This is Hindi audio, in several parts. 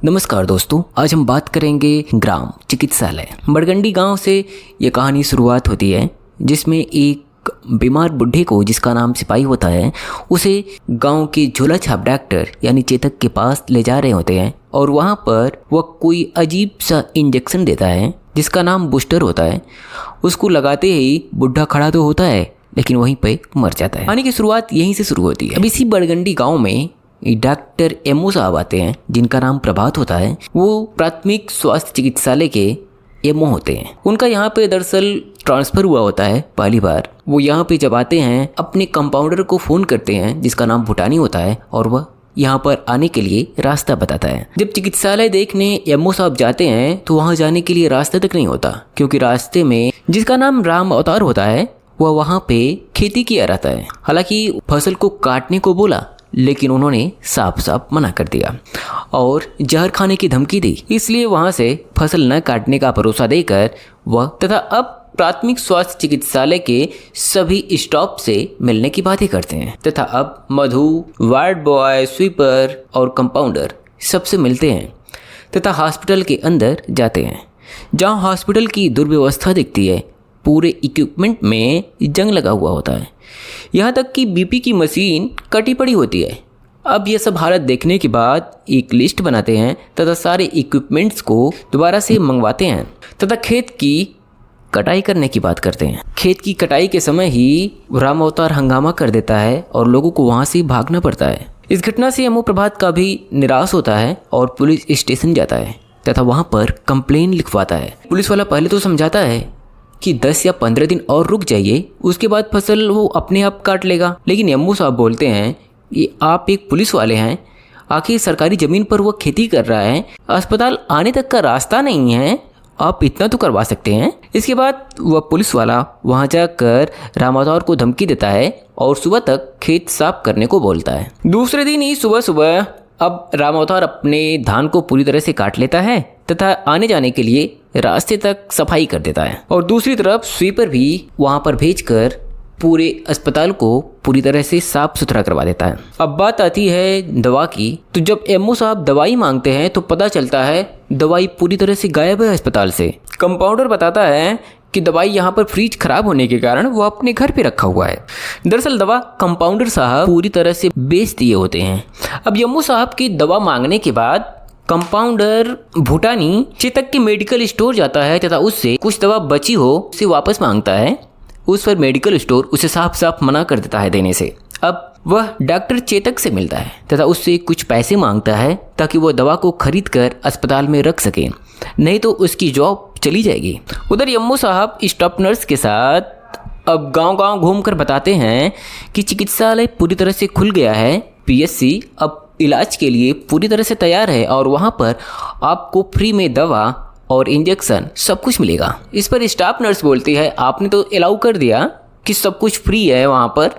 नमस्कार दोस्तों, आज हम बात करेंगे ग्राम चिकित्सालय। बड़गंडी गांव से ये कहानी शुरुआत होती है, जिसमें एक बीमार बुढ़े को, जिसका नाम सिपाही होता है, उसे गांव के झोला छाप डॉक्टर यानी चेतक के पास ले जा रहे होते हैं और वहां पर वह कोई अजीब सा इंजेक्शन देता है जिसका नाम बूस्टर होता है। उसको लगाते ही बुढ़ा खड़ा तो होता है लेकिन वहीं पे मर जाता है। कहानी की शुरुआत यहीं से शुरू होती है। अब इसी बड़गंडी गाँव में डॉक्टर एमओ साहब आते हैं, जिनका नाम प्रभात होता है। वो प्राथमिक स्वास्थ्य चिकित्सालय के एमओ होते हैं। उनका यहाँ पे दरअसल ट्रांसफ़र हुआ होता है पहली बार। वो यहाँ पे जब आते हैं अपने कंपाउंडर को फ़ोन करते हैं, जिसका नाम भूटानी होता है, और वह यहाँ पर आने के लिए रास्ता बताता है। जब चिकित्सालय देखने एमओ साहब जाते हैं तो वहाँ जाने के लिए रास्ता तक नहीं होता, क्योंकि रास्ते में जिसका नाम राम अवतार होता है वह वहाँ पे खेती किया रहता है। हालांकि फसल को काटने को बोला, लेकिन उन्होंने साफ साफ मना कर दिया और जहर खाने की धमकी दी। इसलिए वहां से फसल न काटने का भरोसा देकर वह तथा अब प्राथमिक स्वास्थ्य चिकित्सालय के सभी स्टाफ से मिलने की बातें करते हैं तथा अब मधु, वार्ड बॉय, स्वीपर और कंपाउंडर सबसे मिलते हैं तथा हॉस्पिटल के अंदर जाते हैं, जहां हॉस्पिटल की दुर्व्यवस्था दिखती है। पूरे इक्विपमेंट में जंग लगा हुआ होता है, यहाँ तक कि बीपी की मशीन कटी पड़ी होती है। अब यह सब हालत देखने के बाद एक लिस्ट बनाते हैं तथा सारे इक्विपमेंट्स को दोबारा से मंगवाते हैं तथा खेत की कटाई करने की बात करते हैं। खेत की कटाई के समय ही राम अवतार हंगामा कर देता है और लोगों को वहाँ से भागना पड़ता है। इस घटना से एमओ प्रभात का भी निराश होता है और पुलिस स्टेशन जाता है तथा वहाँ पर कंप्लेन लिखवाता है। पुलिस वाला पहले तो समझाता है कि 10 या 15 दिन और रुक जाइए, उसके बाद फसल वो अपने आप काट लेगा। लेकिन एमओ साहब बोलते हैं कि आप एक पुलिस वाले हैं, आखिर सरकारी ज़मीन पर वो खेती कर रहा है, अस्पताल आने तक का रास्ता नहीं है, आप इतना तो करवा सकते हैं। इसके बाद वह पुलिस वाला वहाँ जाकर राम अवतार को धमकी देता है और सुबह तक खेत साफ करने को बोलता है। दूसरे दिन ही सुबह सुबह अब राम अवतार अपने धान को पूरी तरह से काट लेता है तथा आने जाने के लिए रास्ते तक सफाई कर देता है और दूसरी तरफ स्वीपर भी वहां पर भेजकर पूरे अस्पताल को पूरी तरह से साफ सुथरा करवा देता है। अब बात आती है दवा की। तो जब एमओ साहब दवाई मांगते हैं तो पता चलता है दवाई पूरी तरह से गायब है अस्पताल से। कंपाउंडर बताता है कि दवाई यहाँ पर फ्रिज खराब होने के कारण वो अपने घर पे रखा हुआ है। दरअसल दवा कंपाउंडर साहब पूरी तरह से बेच दिए होते हैं। अब एमओ साहब की दवा मांगने के बाद कंपाउंडर भूटानी चेतक के मेडिकल स्टोर जाता है तथा उससे कुछ दवा बची हो उसे वापस मांगता है। उस पर मेडिकल स्टोर उसे साफ साफ मना कर देता है देने से। अब वह डॉक्टर चेतक से मिलता है तथा उससे कुछ पैसे मांगता है ताकि वह दवा को खरीद कर अस्पताल में रख सके, नहीं तो उसकी जॉब चली जाएगी। उधर एमओ साहब स्टाफ नर्स के साथ अब गांव-गांव घूमकर बताते हैं कि चिकित्सालय पूरी तरह से खुल गया है, पीएचसी अब इलाज के लिए पूरी तरह से तैयार है और वहाँ पर आपको फ्री में दवा और इंजेक्शन सब कुछ मिलेगा। इस पर स्टाफ नर्स बोलती है, आपने तो अलाउ कर दिया कि सब कुछ फ्री है वहाँ पर,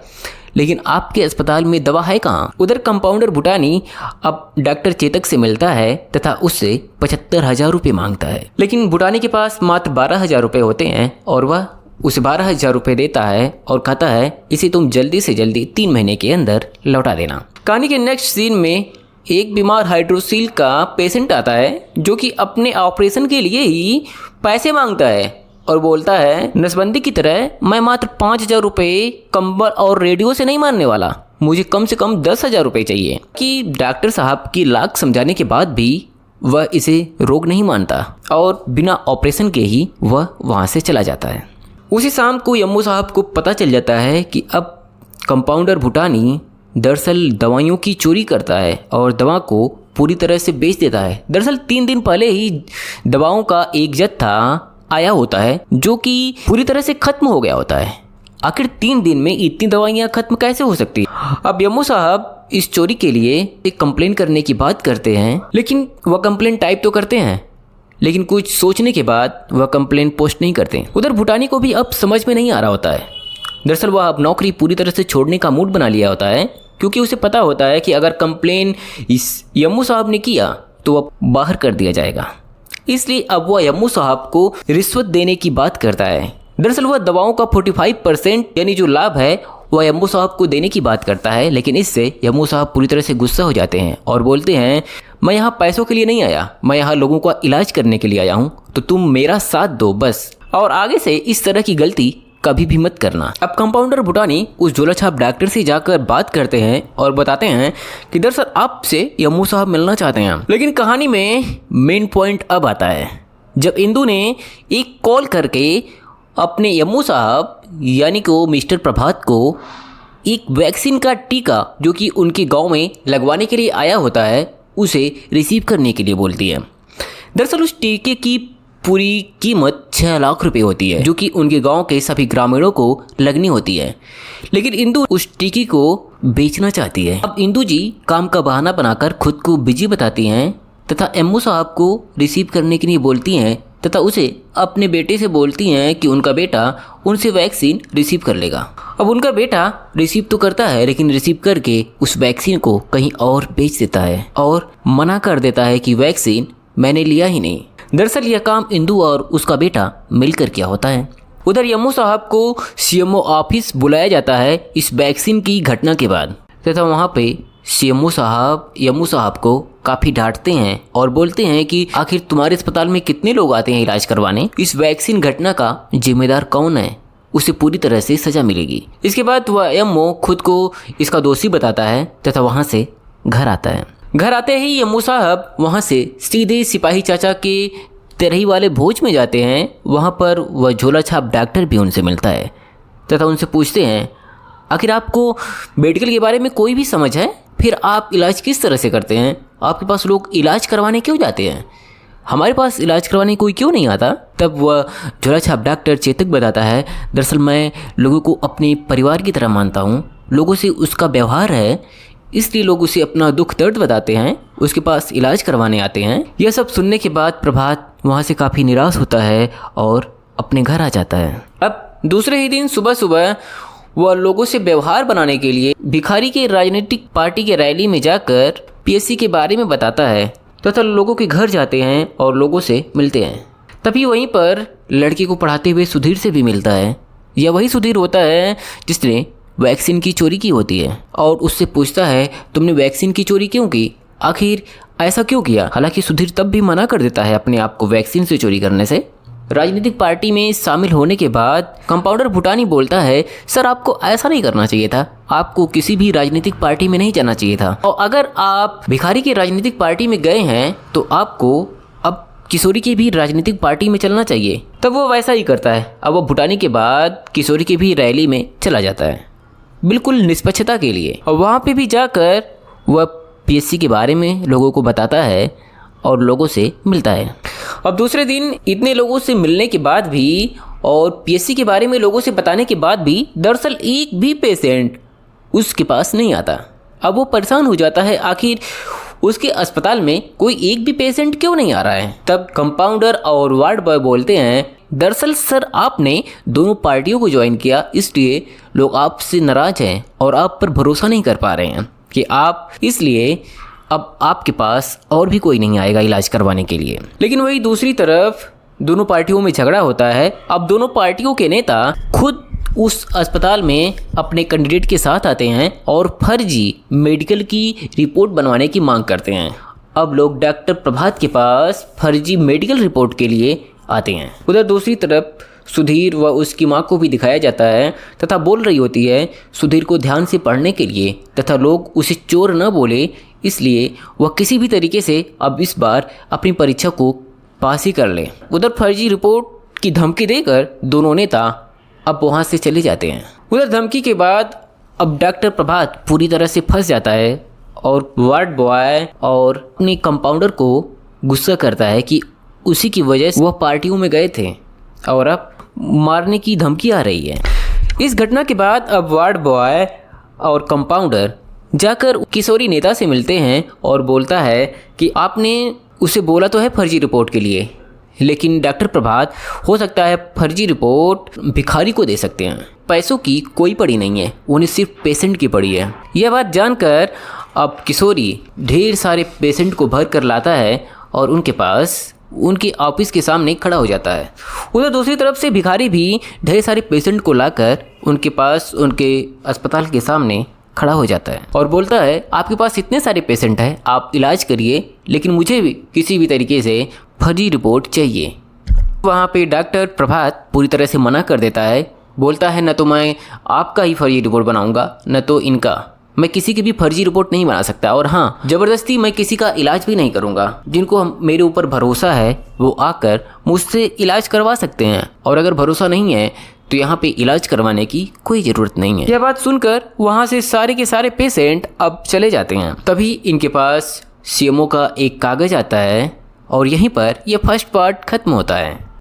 लेकिन आपके अस्पताल में दवा है कहाँ। उधर कंपाउंडर भूटानी अब डॉक्टर चेतक से मिलता है तथा उससे 75,000 रुपये मांगता है, लेकिन भूटानी के पास मात्र 12,000 रुपये होते हैं और वह उसे 12,000 रुपये देता है और कहता है इसे तुम जल्दी से जल्दी 3 महीने के अंदर लौटा देना। कहानी के नेक्स्ट सीन में एक बीमार हाइड्रोसील का पेशेंट आता है, जो कि अपने ऑपरेशन के लिए ही पैसे मांगता है और बोलता है नसबंदी की तरह मैं मात्र 5,000 रुपये कंबल और रेडियो से नहीं मानने वाला, मुझे कम से कम 10,000 रुपये चाहिए। कि डॉक्टर साहब की लाख समझाने के बाद भी वह इसे रोक नहीं मानता और बिना ऑपरेशन के ही वह वहाँ से चला जाता है। उसी शाम को एमओ साहब को पता चल जाता है कि अब कंपाउंडर भूटानी दरअसल दवाइयों की चोरी करता है और दवा को पूरी तरह से बेच देता है। दरअसल 3 दिन पहले ही दवाओं का एक जत्था आया होता है जो कि पूरी तरह से खत्म हो गया होता है। आखिर 3 दिन में इतनी दवाइयाँ खत्म कैसे हो सकती है। अब एमओ साहब इस चोरी के लिए एक कंप्लेन करने की बात करते हैं, लेकिन वह कंप्लेन टाइप तो करते हैं, लेकिन कुछ सोचने के बाद वह कंप्लेन पोस्ट नहीं करते। उधर भूटानी को भी अब समझ में नहीं आ रहा होता है। दरअसल वह अब नौकरी पूरी तरह से छोड़ने का मूड बना लिया होता है, क्योंकि उसे पता होता है कि अगर कंप्लेन इस एमओ साहब ने किया तो वह बाहर कर दिया जाएगा। इसलिए अब वह एमओ साहब को रिश्वत देने की बात करता है। दरअसल वह दवाओं का 45% यानी जो लाभ है वह एमओ साहब को देने की बात करता है, लेकिन इससे एमओ साहब पूरी तरह से गुस्सा हो जाते हैं और बोलते हैं मैं यहाँ पैसों के लिए नहीं आया, मैं यहाँ लोगों का इलाज करने के लिए आया हूँ, तो तुम मेरा साथ दो बस, और आगे से इस तरह की गलती कभी भी मत करना। अब कंपाउंडर भूटानी उस झोलाछाप डॉक्टर से जाकर बात करते हैं और बताते हैं कि दरअसल आपसे यम्मू साहब मिलना चाहते हैं। लेकिन कहानी में मेन पॉइंट अब आता है, जब इंदु ने एक कॉल करके अपने यम्मू साहब यानी कि मिस्टर प्रभात को एक वैक्सीन का टीका जो कि उनके गांव में लगवाने के लिए आया होता है उसे रिसीव करने के लिए बोलती है। दरअसल उस टीके की पूरी कीमत 6 लाख रुपए होती है, जो कि उनके गांव के सभी ग्रामीणों को लगनी होती है। लेकिन इंदु उस टीके को बेचना चाहती है। अब इंदु जी काम का बहाना बनाकर खुद को बिजी बताती हैं तथा एम्मू साहब को रिसीव करने के लिए बोलती हैं तथा उसे अपने बेटे से बोलती हैं कि उनका बेटा उनसे वैक्सीन रिसीव कर लेगा। अब उनका बेटा रिसीव तो करता है, लेकिन रिसीव करके उस वैक्सीन को कहीं और बेच देता है और मना कर देता है कि वैक्सीन मैंने लिया ही नहीं। दरअसल यह काम इंदु और उसका बेटा मिलकर किया होता है। उधर यम्मू साहब को सीएमओ ऑफिस बुलाया जाता है इस वैक्सीन की घटना के बाद, तथा वहाँ पे सीएमओ साहब यम्मू साहब को काफ़ी डांटते हैं और बोलते हैं कि आखिर तुम्हारे अस्पताल में कितने लोग आते हैं इलाज करवाने, इस वैक्सीन घटना का जिम्मेदार कौन है, उसे पूरी तरह से सजा मिलेगी। इसके बाद वह यम्मू खुद को इसका दोषी बताता है तथा वहाँ से घर आता है। घर आते ही यम्मू साहब वहाँ से सीधे सिपाही चाचा के तेरही वाले भोज में जाते हैं। वहाँ पर वह झोलाछाप डॉक्टर भी उनसे मिलता है तथा उनसे पूछते हैं आखिर आपको मेडिकल के बारे में कोई भी समझ है, फिर आप इलाज किस तरह से करते हैं, आपके पास लोग इलाज करवाने क्यों जाते हैं, हमारे पास इलाज करवाने कोई क्यों नहीं आता। तब वह झोलाछाप डॉक्टर चेतक बताता है दरअसल मैं लोगों को अपने परिवार की तरह मानता हूँ, लोगों से उसका व्यवहार है, इसलिए लोग उसे अपना दुख दर्द बताते हैं, उसके पास इलाज करवाने आते हैं। यह सब सुनने के बाद प्रभात वहाँ से काफ़ी निराश होता है और अपने घर आ जाता है। अब दूसरे ही दिन सुबह सुबह वह लोगों से व्यवहार बनाने के लिए भिखारी के राजनीतिक पार्टी के रैली में जाकर पीएससी के बारे में बताता है तथा लोगों के घर जाते हैं और लोगों से मिलते हैं। तभी वहीं पर लड़के को पढ़ाते हुए सुधीर से भी मिलता है। यह वही सुधीर होता है जिसने वैक्सीन की चोरी की होती है और उससे पूछता है तुमने वैक्सीन की चोरी क्यों की, आखिर ऐसा क्यों किया। हालांकि सुधीर तब भी मना कर देता है अपने आप को वैक्सीन से चोरी करने से। राजनीतिक पार्टी में शामिल होने के बाद कंपाउंडर भूटानी बोलता है सर आपको ऐसा नहीं करना चाहिए था, आपको किसी भी राजनीतिक पार्टी में नहीं जाना चाहिए था, और अगर आप भिखारी की राजनीतिक पार्टी में गए हैं तो आपको अब किशोरी की भी राजनीतिक पार्टी में चलना चाहिए। तब वो वैसा ही करता है। अब वो भूटानी के बाद किशोरी की भी रैली में चला जाता है बिल्कुल निष्पक्षता के लिए, और वहाँ पे भी जाकर वह पीएससी के बारे में लोगों को बताता है और लोगों से मिलता है। अब दूसरे दिन इतने लोगों से मिलने के बाद भी और पीएससी के बारे में लोगों से बताने के बाद भी दरअसल एक भी पेशेंट उसके पास नहीं आता। अब वो परेशान हो जाता है आखिर उसके अस्पताल में कोई एक भी पेशेंट क्यों नहीं आ रहा है। तब कंपाउंडर और वार्ड बॉय बोलते हैं दरअसल सर आपने दोनों पार्टियों को ज्वाइन किया, इसलिए लोग आपसे नाराज हैं और आप पर भरोसा नहीं कर पा रहे हैं कि आप, इसलिए अब आपके पास और भी कोई नहीं आएगा इलाज करवाने के लिए। लेकिन वही दूसरी तरफ दोनों पार्टियों में झगड़ा होता है। अब दोनों पार्टियों के नेता खुद उस अस्पताल में अपने कैंडिडेट के साथ आते हैं और फर्जी मेडिकल की रिपोर्ट बनवाने की मांग करते हैं। अब लोग डॉक्टर प्रभात के पास फर्जी मेडिकल रिपोर्ट के लिए आते हैं। उधर दूसरी तरफ सुधीर व उसकी माँ को भी दिखाया जाता है तथा बोल रही होती है सुधीर को ध्यान से पढ़ने के लिए तथा लोग उसे चोर न बोले, इसलिए वह किसी भी तरीके से अब इस बार अपनी परीक्षा को पास ही कर ले। उधर फर्जी रिपोर्ट की धमकी देकर दोनों नेता अब वहाँ से चले जाते हैं। उधर धमकी के बाद अब डॉक्टर प्रभात पूरी तरह से फंस जाता है और वार्ड बॉय और अपने कंपाउंडर को गुस्सा करता है कि उसी की वजह से वह पार्टियों में गए थे और अब मारने की धमकी आ रही है। इस घटना के बाद अब वार्ड बॉय और कंपाउंडर जाकर किशोरी नेता से मिलते हैं और बोलता है कि आपने उसे बोला तो है फर्जी रिपोर्ट के लिए, लेकिन डॉक्टर प्रभात हो सकता है फर्जी रिपोर्ट भिखारी को दे सकते हैं, पैसों की कोई पड़ी नहीं है, उन्हें सिर्फ पेशेंट की पड़ी है। यह बात जानकर अब किशोरी ढेर सारे पेशेंट को भर कर लाता है और उनके पास उनके ऑफिस के सामने खड़ा हो जाता है। उधर दूसरी तरफ से भिखारी भी ढेर सारे पेशेंट को लाकर उनके पास उनके अस्पताल के सामने खड़ा हो जाता है और बोलता है आपके पास इतने सारे पेशेंट हैं, आप इलाज करिए, लेकिन मुझे भी किसी भी तरीके से फर्जी रिपोर्ट चाहिए। वहाँ पे डॉक्टर प्रभात पूरी तरह से मना कर देता है, बोलता है न तो मैं आपका ही फर्जी रिपोर्ट बनाऊंगा न तो इनका, मैं किसी की भी फर्जी रिपोर्ट नहीं बना सकता, और हाँ ज़बरदस्ती मैं किसी का इलाज भी नहीं करूँगा। जिनको मेरे ऊपर भरोसा है वो आकर मुझसे इलाज करवा सकते हैं, और अगर भरोसा नहीं है तो यहाँ पे इलाज करवाने की कोई ज़रूरत नहीं है। यह बात सुनकर वहाँ से सारे के सारे पेशेंट अब चले जाते हैं। तभी इनके पास सीएमओ का एक कागज़ आता है और यहीं पर यह फर्स्ट पार्ट खत्म होता है।